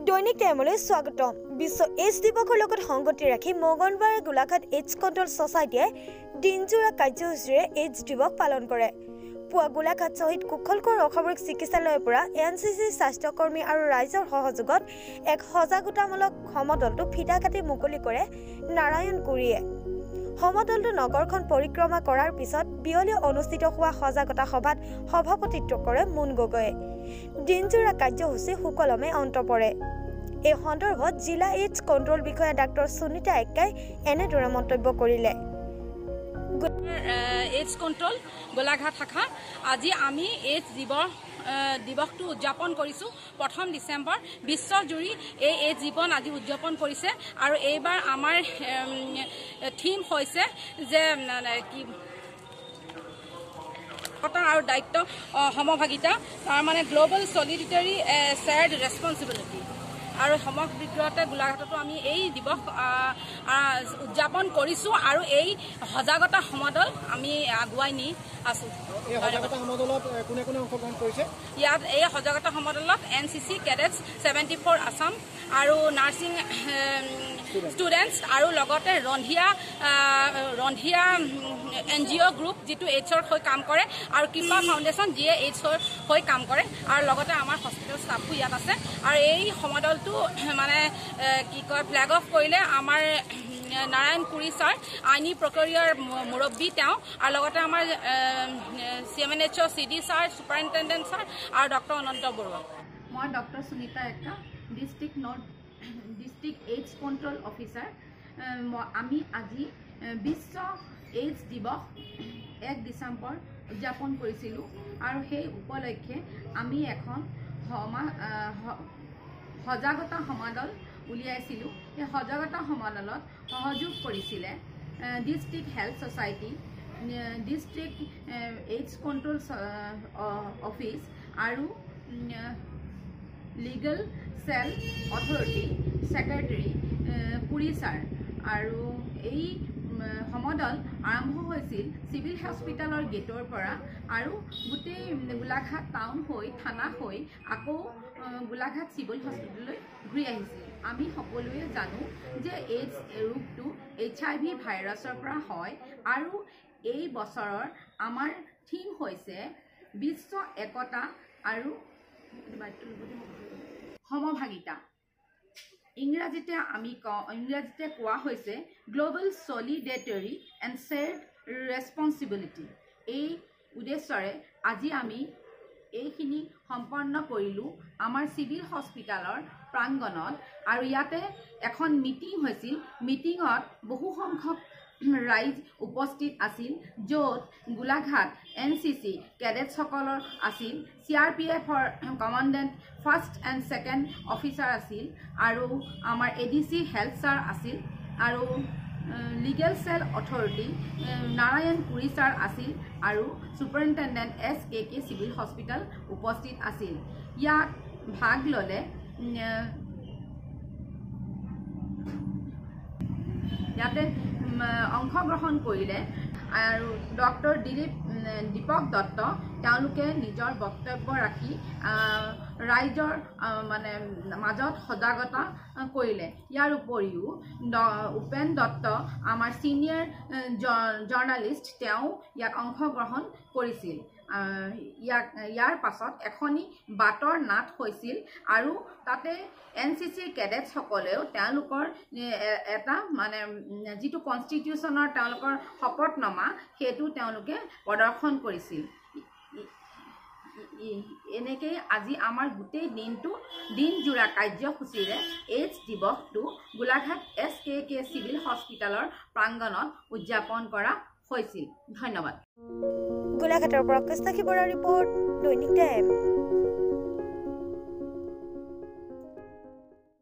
দৈনিক টাইমলৈ স্বাগতম। বিশ্ব এইডছ দিৱসৰ লগত সংগতি ৰাখি মঙলবাৰে গোলাঘাট এইডছ কণ্ট্ৰল ছ'চাইটিয়ে দিনজোৰা কাৰ্যসূচীৰে এইডছ দিৱস পালন কৰে। পুৱা গোলাঘাট শ্বহীদ কুশলকোঁৱৰ অসামৰিক চিকিৎসালয়ৰ পৰা এনচিচি স্বাস্থ্যকৰ্মী আৰু ৰাইজৰ সহযোগত এক সজাগতামূলক সমদলটো ফিতা কাটি মুকলি কৰে নাৰায়ণ কুৰিয়ে। সমদলটো নগৰখন পৰিক্ৰমা কৰাৰ পিছত বিয়লি অনুষ্ঠিত হোৱা সজাগতা সভাত সভাপতিত্ব কৰে মুন গগৈয়ে। দিনজোৰা কাৰ্যসূচী সুকলমে অন্ত পৰে। এই সন্দৰ্ভত জিলা এইডছ কণ্ট্ৰল বিষয়া ডাক্তৰ সুনিতা এক্কাই এনেদৰে মন্তব্য কৰিলে। এইডছ কণ্ট্ৰল গোলাঘাট শাখা আজি আমি এইডছ দিৱসটো উদযাপন কৰিছোঁ। 1 ডিচেম্বৰ বিশ্বজুৰি এই এইডছ জীৱন আজি উদযাপন কৰিছে আৰু এইবাৰ আমাৰ থিম হৈছে যে কি আৰু দায়িত্ব সমভাগিতা, তাৰমানে গ্ল'বেল ছলিডাৰিটি শ্বেয়াৰ্ড ৰেছপনচিবিলিটি। আৰু সমগ্ৰতে গোলাঘাটতো আমি এই দিৱস উদযাপন কৰিছোঁ আৰু এই সজাগতা সমদল আমি আগুৱাই নি আছোঁ। ইয়াত এই সজাগতা সমদলত এনচিচি কেডেটছ 74 আছাম আৰু নাৰ্ছিং ষ্টুডেণ্টছ আৰু লগতে ৰন্ধিয়া NGO গ্ৰুপ যিটো এইডছৰ হৈ কাম কৰে আৰু কৃপা ফাউণ্ডেশ্যন যিয়ে এইডছৰ হৈ কাম কৰে আৰু লগতে আমাৰ হস্পিটেল ষ্টাফো ইয়াত আছে। আৰু এই সমদলটো মানে কি কয় ফ্লেগ অফ কৰিলে আমাৰ নাৰায়ণ কুৰি ছাৰ, আইনী প্ৰক্ৰিয়াৰ মুৰব্বী তেওঁ, আৰু লগতে আমাৰ CMNHO CD sir, superintendent sir আৰু ডক্টৰ অনন্ত বৰুৱা। মই ডক্টৰ সুনিতা এক্কা, ডিষ্ট্ৰিক্ট এইডছ কণ্ট্ৰল অফিচাৰ। আমি আজি বিশ্ব এইডছ দিৱস 1 ডিচেম্বৰ উদযাপন কৰিছিলোঁ আৰু সেই উপলক্ষে আমি এখন সজাগতা সমাদল উলিয়াইছিলোঁ। সেই সজাগতা সমাদলত সহযোগ কৰিছিলে district health society, district AIDS control office আৰু legal cell authority secretary Puri sir. আৰু এই সমদল আৰম্ভ হৈছিল চিভিল হস্পিটেলৰ গেটৰ পৰা আৰু গোটেই গোলাঘাট টাউন হৈ থানা হৈ আকৌ গোলাঘাট চিভিল হস্পিটেললৈ ঘূৰি আহিছিল। আমি সকলোৱে জানো যে এইডছ ৰোগটো HIV ভাইৰাছৰ পৰা হয় আৰু এই বছৰৰ আমাৰ থিম হৈছে বিশ্ব একতা আৰু সমভাগিতা। ইংৰাজীতে কোৱা হৈছে global solidarity and shared responsibility. এই উদ্দেশ্যৰে আজি আমি এইখিনি সম্পন্ন কৰিলোঁ আমাৰ চিভিল হস্পিটেলৰ প্ৰাংগণত। আৰু ইয়াতে এখন মিটিং হৈছিল। মিটিঙত বহু সংখ্যক ৰাইজ উপস্থিত আছিল, য'ত গোলাঘাট NCC কেডেটছসকলৰ আছিল, CRPFৰ commandant 1st and 2nd officer আছিল, আৰু আমাৰ ADC হেল্থ ছাৰ আছিল, আৰু লিগেল চেল অথৰিটি নাৰায়ণ কুৰি ছাৰ আছিল, আৰু ছুপাৰিণ্টেণ্ডেণ্ট SKK চিভিল হস্পিটেল উপস্থিত আছিল। ইয়াত ভাগ ল'লে ইয়াতে অংশগ্ৰহণ কৰিলে আৰু ডক্টৰ দীপক দত্ত, তেওঁলোকে নিজৰ বক্তব্য ৰাখি ৰাইজৰ মানে মাজত সজাগতা কৰিলে। ইয়াৰ উপৰিও উপেন দত্ত, আমাৰ ছিনিয়ৰ জাৰ্ণালিষ্ট, তেওঁ ইয়াত অংশগ্ৰহণ কৰিছিল। ইয়াৰ পাছত এখনি বাটৰ নাট হৈছিল আৰু তাতে NCC কেডেটছসকলেও তেওঁলোকৰ এটা মানে যিটো কনষ্টিটিউশ্যনৰ তেওঁলোকৰ শপতনামা সেইটো তেওঁলোকে প্ৰদৰ্শন কৰিছিল। এনেকেই আজি আমাৰ গোটেই দিনজোৰা কাৰ্যসূচীৰে এইডছ দিৱসটো গোলাঘাট SKK চিভিল হস্পিটেলৰ প্ৰাংগণত উদযাপন কৰা হৈছিল। ধন্যবাদ। গোলাঘাটৰ পৰা কৃষ্ণা বৰাৰ ৰিপৰ্ট, দৈনিক টাইম।